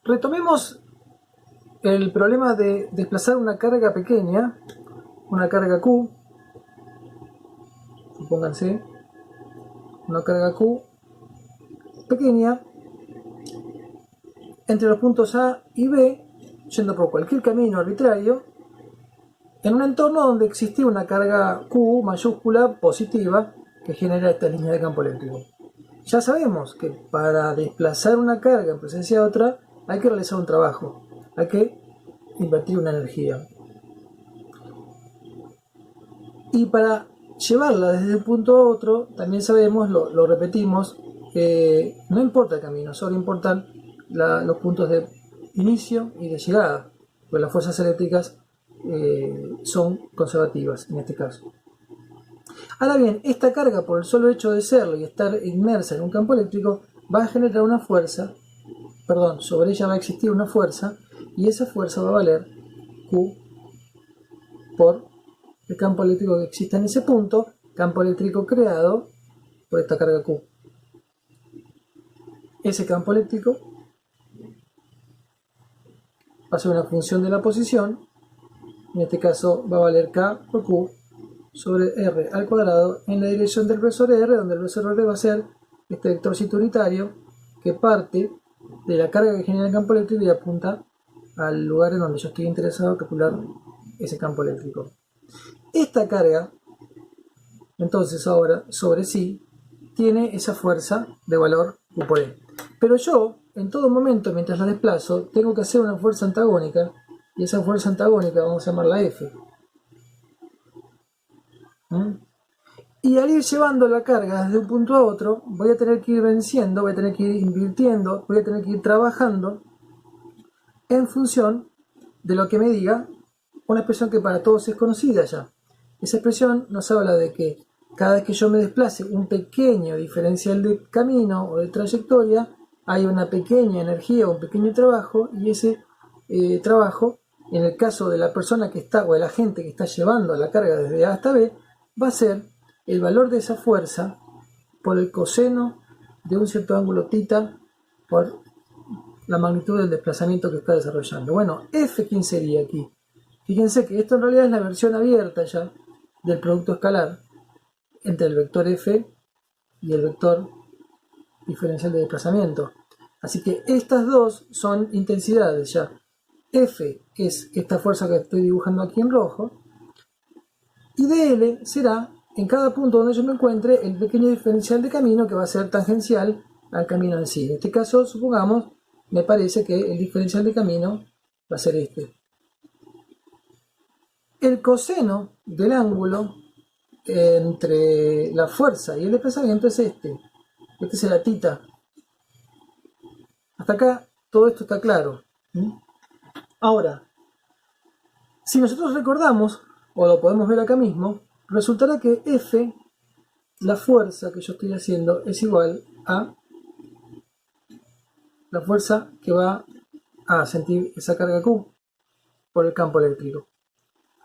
Retomemos el problema de desplazar una carga pequeña, una carga Q, supónganse, una carga Q pequeña, entre los puntos A y B, yendo por cualquier camino arbitrario, en un entorno donde existe una carga Q mayúscula positiva que genera esta línea de campo eléctrico. Ya sabemos que para desplazar una carga en presencia de otra hay que realizar un trabajo, hay que invertir una energía. Y para llevarla desde un punto a otro, también sabemos, lo repetimos, que no importa el camino, solo importan los puntos de inicio y de llegada, pues las fuerzas eléctricas son conservativas en este caso. Ahora bien, esta carga, por el solo hecho de serlo y estar inmersa en un campo eléctrico, va a generar una fuerza, sobre ella va a existir una fuerza, y esa fuerza va a valer Q por el campo eléctrico que existe en ese punto, campo eléctrico creado por esta carga Q. Ese campo eléctrico va a ser una función de la posición, en este caso va a valer K por Q sobre R al cuadrado en la dirección del versor R, donde el versor R va a ser este vectorcito unitario que parte de la carga que genera el campo eléctrico y apunta al lugar en donde yo estoy interesado en calcular ese campo eléctrico. Esta carga, entonces ahora, sobre sí, tiene esa fuerza de valor Q por E. Pero yo, en todo momento, mientras la desplazo, tengo que hacer una fuerza antagónica, y esa fuerza antagónica vamos a llamarla F. Y al ir llevando la carga desde un punto a otro, voy a tener que ir venciendo, voy a tener que ir invirtiendo, voy a tener que ir trabajando en función de lo que me diga una expresión que para todos es conocida ya. Esa expresión nos habla de que cada vez que yo me desplace un pequeño diferencial de camino o de trayectoria, hay una pequeña energía o un pequeño trabajo, y ese trabajo, en el caso de la persona que está o de la gente que está llevando la carga desde A hasta B, va a ser el valor de esa fuerza por el coseno de un cierto ángulo θ por la magnitud del desplazamiento que está desarrollando. Bueno, F, ¿quién sería aquí? Fíjense que esto en realidad es la versión abierta ya del producto escalar entre el vector F y el vector diferencial de desplazamiento. Así que estas dos son intensidades ya. F es esta fuerza que estoy dibujando aquí en rojo, y dl será en cada punto donde yo me encuentre el pequeño diferencial de camino que va a ser tangencial al camino en sí. En este caso, supongamos, me parece que el diferencial de camino va a ser este. El coseno del ángulo entre la fuerza y el desplazamiento es este. Este será θ. Hasta acá todo esto está claro. Ahora, si nosotros recordamos, o lo podemos ver acá mismo, resultará que F, la fuerza que yo estoy haciendo, es igual a la fuerza que va a sentir esa carga Q por el campo eléctrico.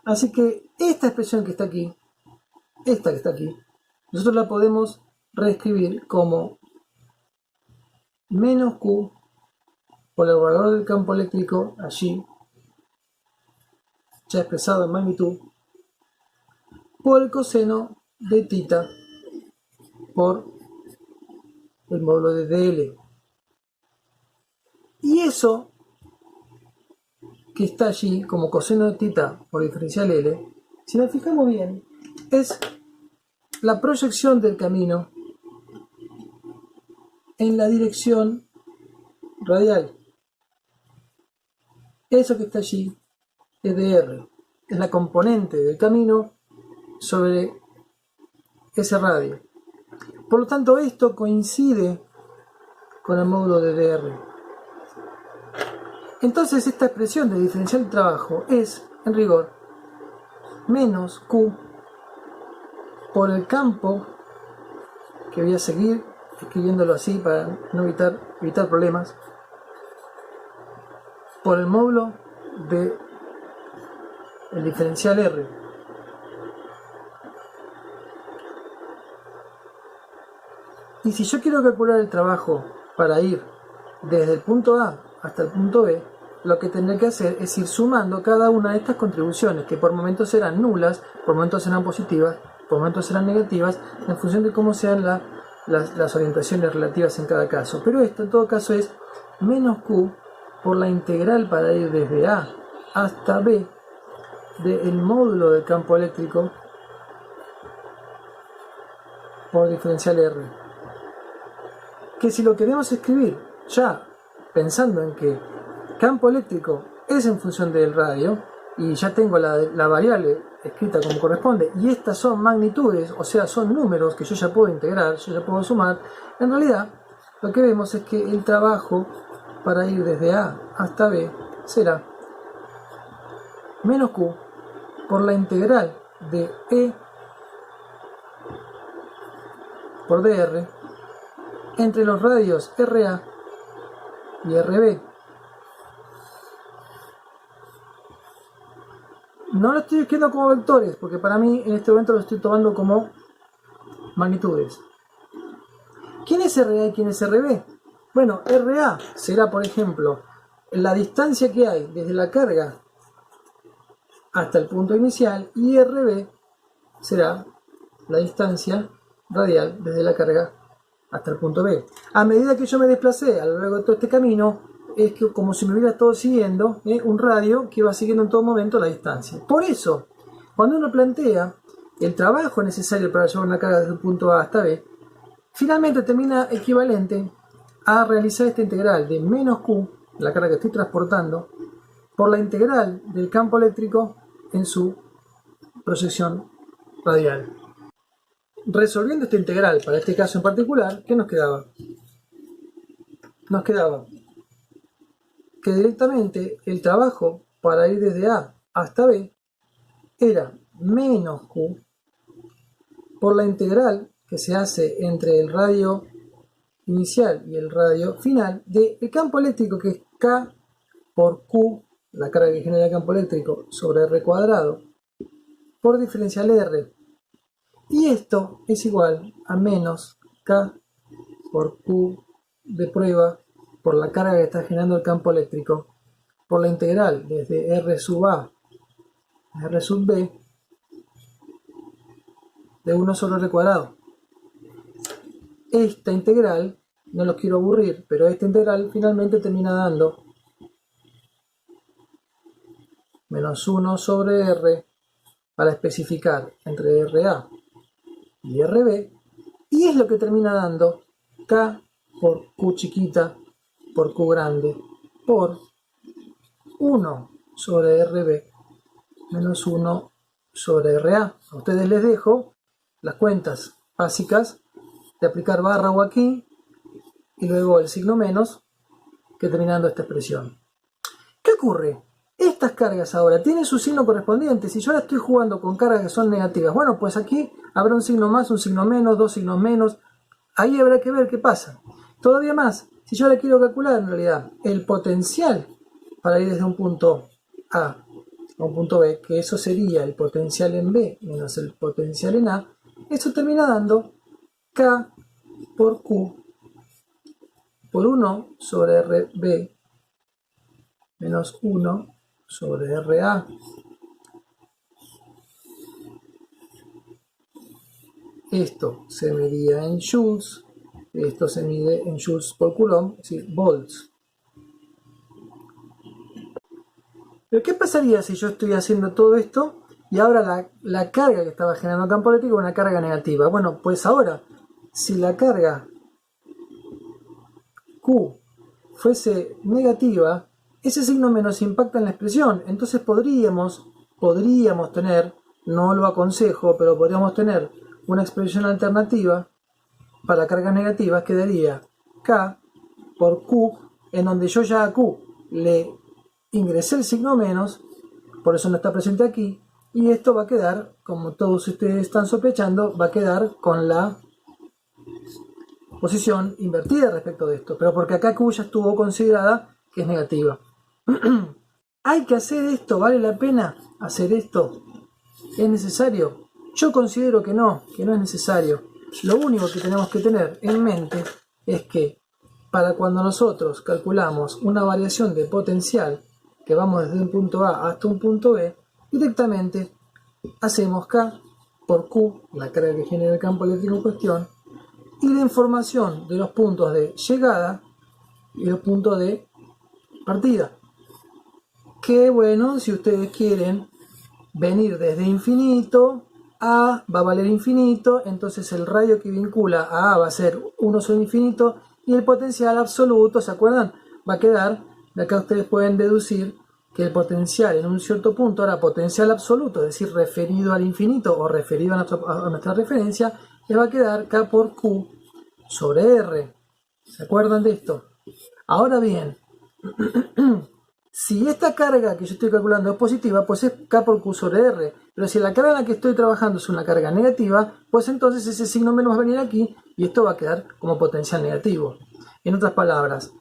Así que esta expresión que está aquí, esta que está aquí, nosotros la podemos reescribir como menos Q por el valor del campo eléctrico allí, ya expresado en magnitud, por el coseno de θ por el módulo de dl. Y eso que está allí como coseno de θ por diferencial L, si nos fijamos bien, es la proyección del camino en la dirección radial. Eso que está allí es dr, es la componente del camino sobre ese radio. Por lo tanto, esto coincide con el módulo de dr. Entonces, esta expresión de diferencial de trabajo es, en rigor, menos Q por el campo, que voy a seguir escribiéndolo así para no evitar problemas, por el módulo de el diferencial R. Y si yo quiero calcular el trabajo para ir desde el punto A hasta el punto B, lo que tendré que hacer es ir sumando cada una de estas contribuciones, que por momentos serán nulas, por momentos serán positivas, por momentos serán negativas, en función de cómo sean las orientaciones relativas en cada caso. Pero esto en todo caso es menos Q por la integral para ir desde A hasta B del módulo del campo eléctrico por diferencial R. Que si lo queremos escribir ya pensando en que campo eléctrico es en función del radio, y ya tengo la variable escrita como corresponde, y estas son magnitudes, o sea, son números que yo ya puedo integrar, yo ya puedo sumar, en realidad lo que vemos es que el trabajo para ir desde A hasta B será menos Q por la integral de E por dr entre los radios RA y RB. No lo estoy escribiendo como vectores, porque para mí en este momento lo estoy tomando como magnitudes. ¿Quién es RA y quién es RB? Bueno, RA será, por ejemplo, la distancia que hay desde la carga hasta el punto inicial, y RB será la distancia radial desde la carga hasta el punto B. A medida que yo me desplacé a lo largo de todo este camino, es que como si me hubiera estado siguiendo un radio que va siguiendo en todo momento la distancia. Por eso, cuando uno plantea el trabajo necesario para llevar una carga desde un punto A hasta B, finalmente termina equivalente a realizar esta integral de menos Q, la carga que estoy transportando, por la integral del campo eléctrico en su proyección radial. Resolviendo esta integral para este caso en particular, ¿qué nos quedaba? Nos quedaba que directamente el trabajo para ir desde A hasta B era menos Q por la integral que se hace entre el radio inicial y el radio final del campo eléctrico, que es K por Q, la carga que genera el campo eléctrico, sobre R cuadrado, por diferencial R. Y esto es igual a menos K por Q de prueba por la carga que está generando el campo eléctrico, por la integral desde R sub A a R sub B de 1 sobre R cuadrado. Esta integral, no los quiero aburrir, pero esta integral finalmente termina dando menos 1 sobre R para especificar entre RA y RB, y es lo que termina dando K por Q chiquita por Q grande por 1 sobre RB menos 1 sobre RA. A ustedes les dejo las cuentas básicas de aplicar barra o aquí y luego el signo menos que terminando esta expresión. ¿Qué ocurre? Estas cargas ahora tienen su signo correspondiente. Si yo ahora estoy jugando con cargas que son negativas, bueno, pues aquí habrá un signo más, un signo menos, dos signos menos. Ahí habrá que ver qué pasa. Todavía más, si yo ahora quiero calcular en realidad el potencial para ir desde un punto A a un punto B, que eso sería el potencial en B menos el potencial en A, eso termina dando K por Q por 1 sobre RB menos 1 sobre RA. Esto se medía en joules, esto se mide en joules por coulomb, es decir, volts. Pero ¿qué pasaría si yo estoy haciendo todo esto y ahora la carga que estaba generando el campo eléctrico es una carga negativa? Bueno, pues ahora, si la carga Q fuese negativa, ese signo menos impacta en la expresión. Entonces podríamos tener, no lo aconsejo, pero podríamos tener una expresión alternativa para cargas negativas que daría K por Q, en donde yo ya a Q le ingresé el signo menos, por eso no está presente aquí, y esto va a quedar, como todos ustedes están sospechando, va a quedar con la posición invertida respecto de esto, pero porque acá Q ya estuvo considerada que es negativa. ¿Hay que hacer esto? ¿Vale la pena hacer esto? ¿Es necesario? Yo considero que no es necesario. Lo único que tenemos que tener en mente es que para cuando nosotros calculamos una variación de potencial, que vamos desde un punto A hasta un punto B, directamente hacemos K por Q, la carga que genera el campo eléctrico en cuestión, y la información de los puntos de llegada y los puntos de partida. Que bueno, si ustedes quieren venir desde infinito, A va a valer infinito, entonces el radio que vincula a A va a ser 1 sobre infinito, y el potencial absoluto, ¿se acuerdan? Va a quedar, de acá ustedes pueden deducir que el potencial en un cierto punto, ahora potencial absoluto, es decir, referido al infinito o referido a nuestra referencia, le va a quedar K por Q sobre R. ¿Se acuerdan de esto? Ahora bien, si esta carga que yo estoy calculando es positiva, pues es K por Q sobre R. Pero si la carga en la que estoy trabajando es una carga negativa, pues entonces ese signo menos va a venir aquí y esto va a quedar como potencial negativo. En otras palabras,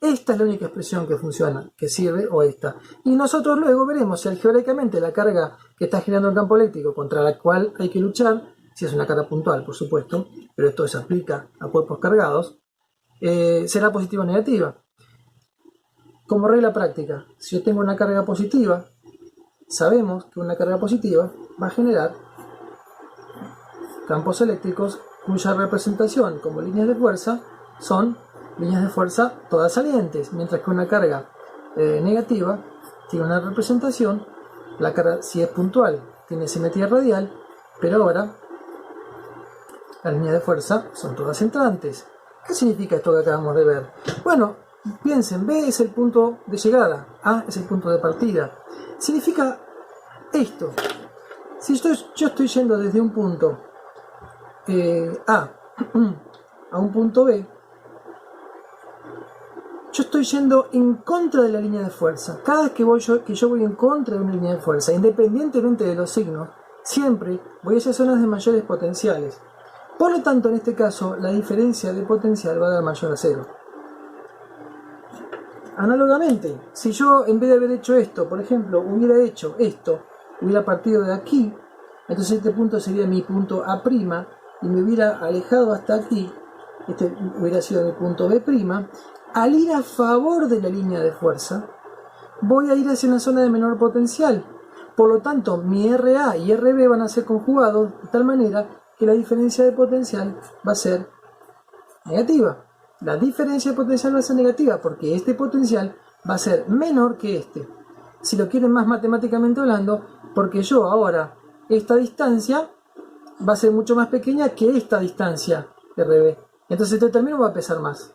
esta es la única expresión que funciona, que sirve, o esta. Y nosotros luego veremos si algebraicamente la carga que está generando el campo eléctrico, contra la cual hay que luchar, si es una carga puntual, por supuesto, pero esto se aplica a cuerpos cargados, será positiva o negativa. Como regla práctica, si yo tengo una carga positiva, sabemos que una carga positiva va a generar campos eléctricos cuya representación como líneas de fuerza son líneas de fuerza todas salientes, mientras que una carga negativa tiene una representación, la carga si es puntual tiene simetría radial, pero ahora las líneas de fuerza son todas entrantes. ¿Qué significa esto que acabamos de ver? Bueno, piensen, B es el punto de llegada, A es el punto de partida. Significa esto. Si yo estoy yendo desde un punto a un punto B, yo estoy yendo en contra de la línea de fuerza. Cada vez que yo voy en contra de una línea de fuerza, independientemente de los signos, siempre voy hacia zonas de mayores potenciales. Por lo tanto, en este caso, la diferencia de potencial va a dar mayor a cero. Análogamente, si yo en vez de haber hecho esto, por ejemplo, hubiera hecho esto, hubiera partido de aquí, entonces este punto sería mi punto A' y me hubiera alejado hasta aquí, este hubiera sido mi punto B', al ir a favor de la línea de fuerza, voy a ir hacia una zona de menor potencial. Por lo tanto, mi RA y RB van a ser conjugados de tal manera que la diferencia de potencial va a ser negativa. La diferencia de potencial va a ser negativa porque este potencial va a ser menor que este. Si lo quieren más matemáticamente hablando, porque yo ahora, esta distancia va a ser mucho más pequeña que esta distancia RB. Entonces este término va a pesar más.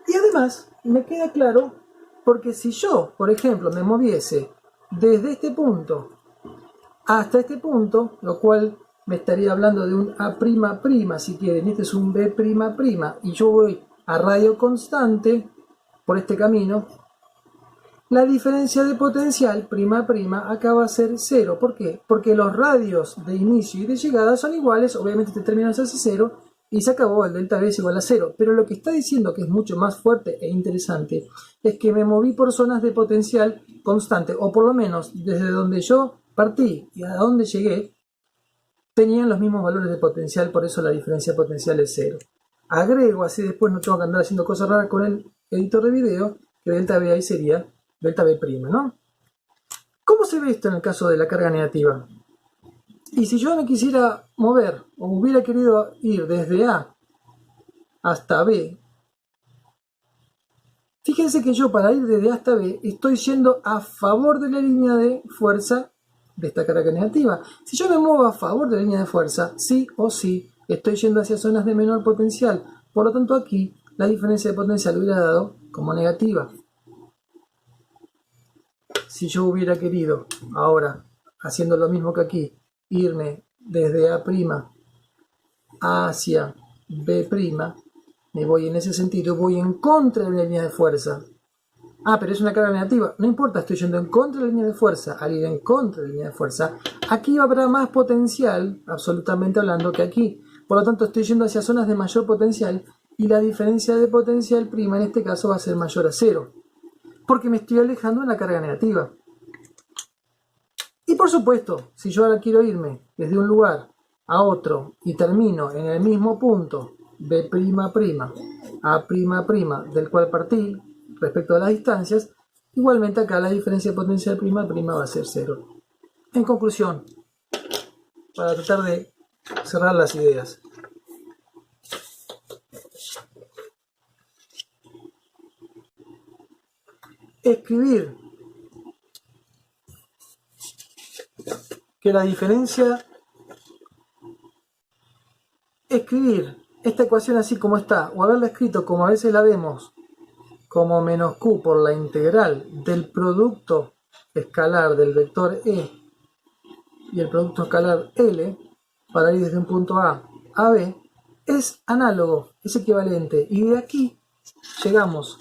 Y además, me queda claro, porque si yo, por ejemplo, me moviese desde este punto hasta este punto, lo cual me estaría hablando de un A'', si quieren, este es un B'', y yo voy a radio constante por este camino, la diferencia de potencial, prima, acá va a ser cero. ¿Por qué? Porque los radios de inicio y de llegada son iguales, obviamente este término se hace cero, y se acabó, el delta B es igual a cero. Pero lo que está diciendo, que es mucho más fuerte e interesante, es que me moví por zonas de potencial constante, o por lo menos desde donde yo partí y a donde llegué, tenían los mismos valores de potencial, por eso la diferencia de potencial es cero. Agrego, así después no tengo que andar haciendo cosas raras con el editor de video, que delta B ahí sería delta B', ¿no? ¿Cómo se ve esto en el caso de la carga negativa? Y si yo me quisiera mover, o hubiera querido ir desde A hasta B, fíjense que yo para ir desde A hasta B estoy yendo a favor de la línea de fuerza de esta carga negativa. Si yo me muevo a favor de la línea de fuerza, sí o sí, estoy yendo hacia zonas de menor potencial. Por lo tanto aquí la diferencia de potencial hubiera dado como negativa. Si yo hubiera querido, ahora, haciendo lo mismo que aquí, irme desde A' hacia B', me voy en ese sentido, voy en contra de la línea de fuerza. Ah, pero es una carga negativa. No importa, estoy yendo en contra de la línea de fuerza. Al ir en contra de la línea de fuerza, aquí habrá más potencial, absolutamente hablando, que aquí. Por lo tanto, estoy yendo hacia zonas de mayor potencial y la diferencia de potencial prima en este caso va a ser mayor a cero. Porque me estoy alejando de la carga negativa. Y por supuesto, si yo ahora quiero irme desde un lugar a otro y termino en el mismo punto B', A', del cual partí respecto a las distancias. Igualmente acá la diferencia de potencial prima va a ser 0. En conclusión, para tratar de cerrar las ideas, escribir que la diferencia, escribir esta ecuación así como está, o haberla escrito como a veces la vemos, como menos q por la integral del producto escalar del vector E y el producto escalar L, para ir desde un punto A a B, es análogo, es equivalente, y de aquí llegamos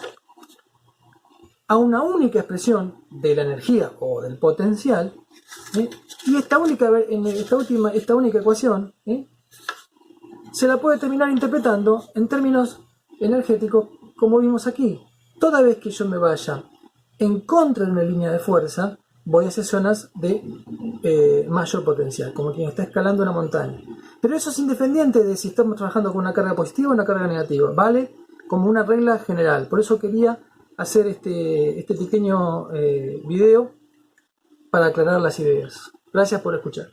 a una única expresión de la energía o del potencial, y esta única ecuación se la puede terminar interpretando en términos energéticos, como vimos aquí. Toda vez que yo me vaya en contra de una línea de fuerza, voy hacia zonas de mayor potencial, como quien está escalando una montaña. Pero eso es independiente de si estamos trabajando con una carga positiva o una carga negativa, ¿vale? Como una regla general. Por eso quería hacer este pequeño video para aclarar las ideas. Gracias por escuchar.